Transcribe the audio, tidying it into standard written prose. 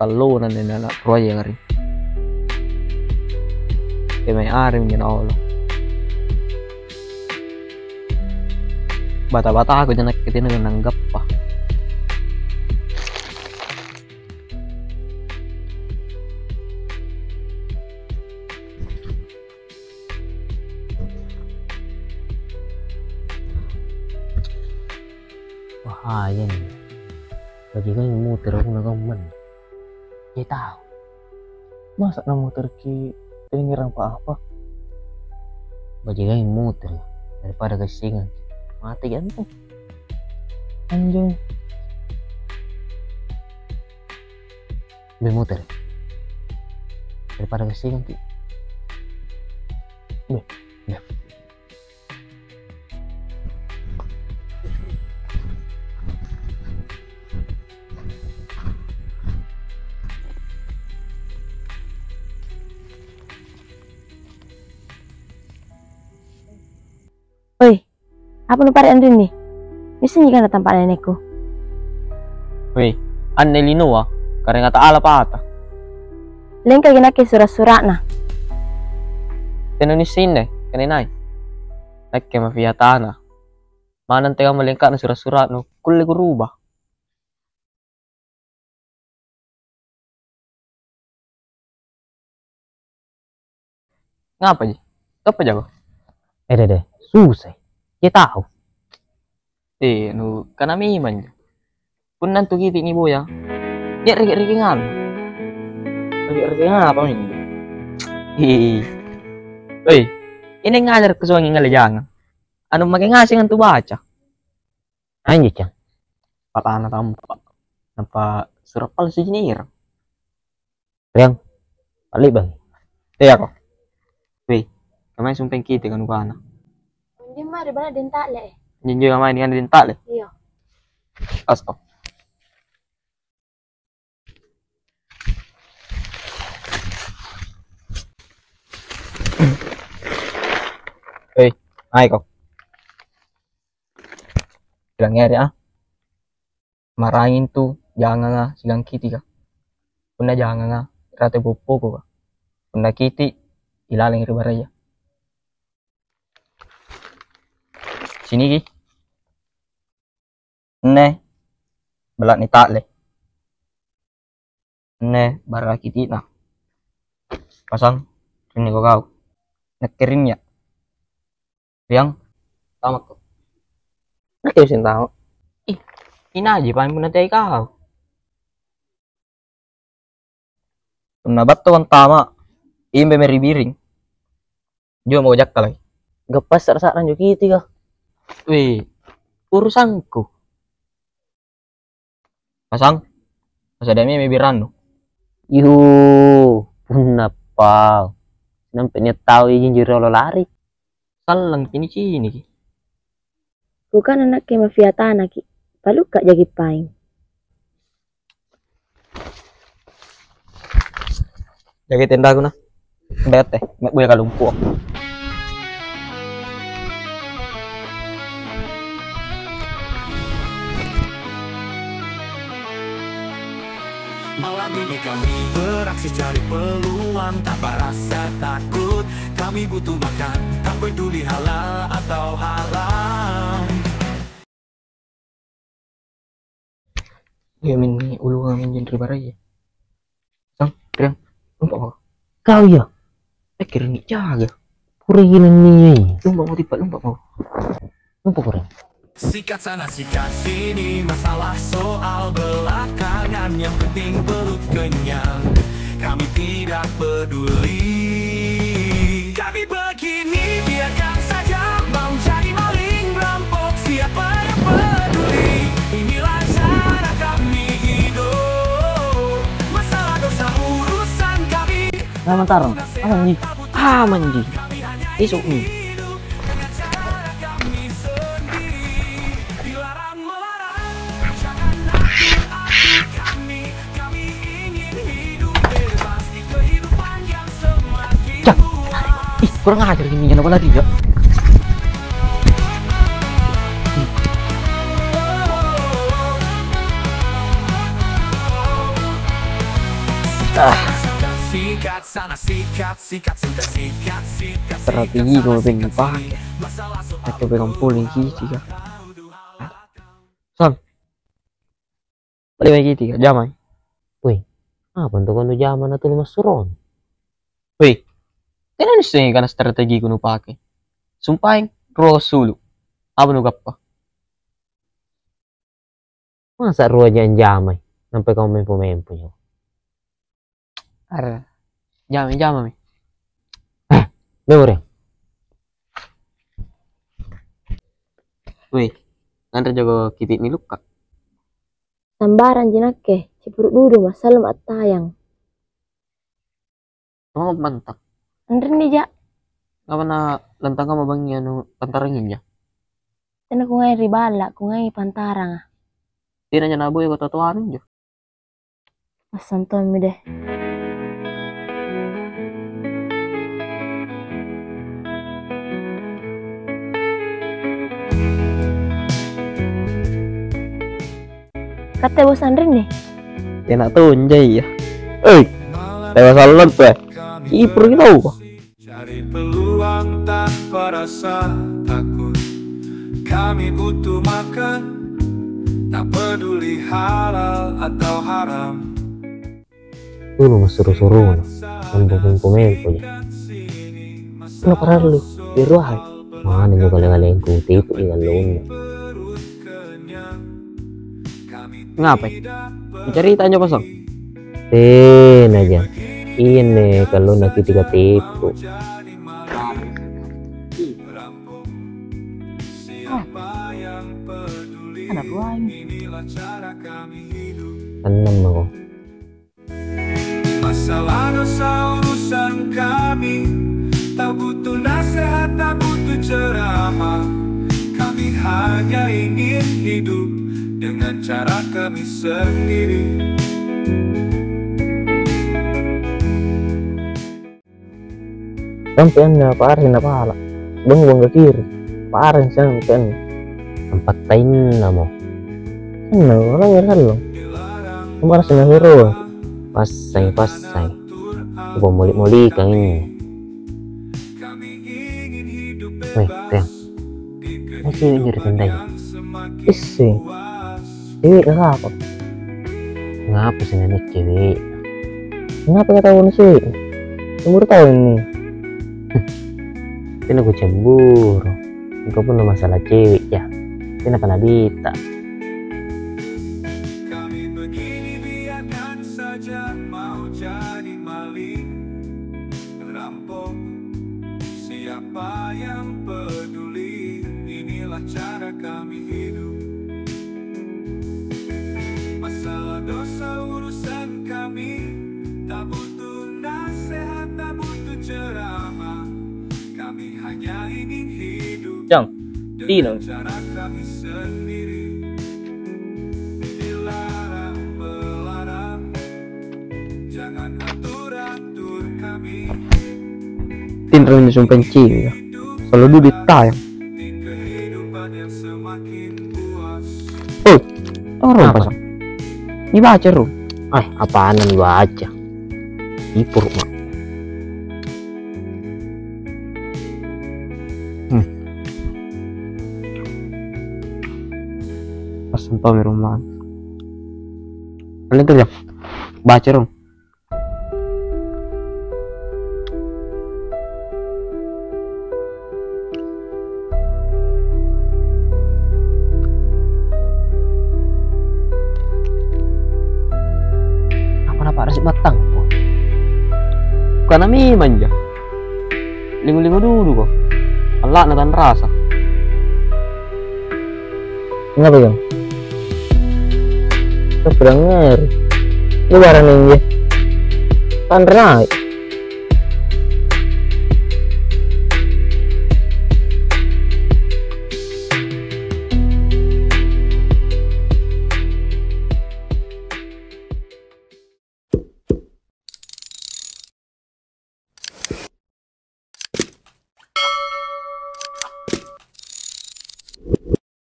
kalau nanti anak proyek hari kemai arim gina Allah bata-bata aku jangan ketin nanggap pa wah ayan bagi kan muter aku nagaman ya tahu masa na muter ki tingiran pa apa bagi kan muter ya daripada kesingan mati kan tuh anjing lebih muter ya? Daripada kesingan ki ya. Oi, apa nu pare andin nih? Bisa nih kan tampak nenekku. weh anne linoa karena ngata ala pata Lengka gina ke surat-surat na. tenan ni sine kanina nakke mafia tanah mana tega melengkap na surat-surat no kulle rubah ngapa ji apa jago deh susah ya tahu nu kanami man pun nantu kiti ni boya ya regi ngan regi apa ini hihi oi ini ngajar kesuangi jangan anu makai ngasih ngantu baca anjir cang patana tampak nampak surat palsu jinir yang balik bang kok weh kamay sumpeng kiti kan ukana Hindi mari bala din tale. jinjo kamay ni kan din tale Iya. asko ay kok bilang ya marangin tuh jangan nga silang kiti ka punna jangan nga rate popo ko ka punna kiti ilaling ribaraya sini ki ne balak ni takle ne bara kiti na pasang ini ko kau nakirin ya yang tamat ko nakyo sin tao inaji paling pun nanti kau punna bato ang tama imbe meribiring jo mau jak kalay gepas rasa ranjuk kiti ka weh urusanku pasang masa demi mebirano yuh punna pa nampak niat tahu izin jero lo lari salang kini ki Bukan anak ke mafia tanah ki. Palu kak jagi paing. jaga tenda aku na bete mek buya kalumpu Malam ini kami beraksi cari peluang tanpa rasa takut. Kami butuh makan, tak peduli halal atau haram. ya min ulu ngamin jendri baraya sang riang lumpak mau kau ya kira ni jaga puri gini nih lumpak mau tiba lumpak mau lupa kurang Sikat sana sikat sini, masalah soal belakangan. Yang penting perut kenyang, kami tidak peduli. Kami begini biarkan saja, mau jadi maling rampok siapa yang peduli. Inilah cara kami hidup, masalah dosa urusan kami. nah mantarong manji isuk nih kurang ajar gini jangan apa lagi ya Sikat sana sikat sikat sudah sikat sikat. Strategi gue pengen pakai. Aku pegang puling sih ya. Sang. Balik lagi 3 jam. Wih, apa tuh kan zaman atau 5 suron? Wih, kena nih karena strategi gue pakai. Sumpahin Rosulu. Apa nu gappa? Masa ruang jamai sampai kau main punya. Ar, jam. Memori. Wih, nanti jago kitik ni luka. Sambaran jinake, cipuruk dudu masalam atayang. Kamu mantap. Andre nih ja, Gak pernah lantang kamu bangi anu pantarangin ya. dan aku ngai ribala, aku ngai pantarang. Tidak aja nabu ya kau tatuan aja. Masan Tommy deh. Kata bos Andre nih, Ya nak tahu anjay ya. Lewat salam tuh. Kiper kita tahu. Cari peluang tanpa rasa takut. Kami butuh makan, tak peduli halal atau haram. Dulu mas suruh-suruh ngomong pemain punya. Kenapa perlu di ruang? Mana juga kalian ikuti itu dengan luna. Ngapain? Cerita aja pasang. Aja. Ini kalau nanti 3 tipu. Ada buang. Tenang aku. Masalah dosa urusan kami, tak butuh nasihat, tak butuh ceramah. Kami hanya ingin hidup dengan cara kami sendiri. Sampai anda parin apa ala? Bang ke kiri. Parin sampai tempat tain namo. Nah, orang yang lalu. Kemana sih hero? Pasai. Coba moli kang ini. Wih, Tiang. Masih jadi tendai. Isi. Cewek apa? Ngapa sih nih cewek? Ngapa kata tahu sih? Umur tahun ini. Ini aku cemburu. Engkau pun masalah cewek ya. Ini pernah bita. Kami begini biarkan saja, mau jadi maling, rampok. Siapa yang peduli? Inilah cara kami hidup. Masalah dosa urusan kami, tak butuh nasihat, tak butuh ceramah. Kami hanya ingin hidup Jang, Tino. dengan cara kami sendiri. Dilarang melarang, jangan atur kami. Tinra ini sumpah cewek ya. Selalu dulu ditayang. Di kehidupan yang semakin puas. Oh, orang Apa? pasang. Ini baca ru. Apaan yang baca? Ipur mak. Pas sumpah di rumah. Kalian tuh ya. Baca ru. Apa resip batang? Bukan ami manja. Lingu-lingu dulu kok. Allah natan rasa. Ngapa yang? Keberangan. Ini barang ini. Kan naik.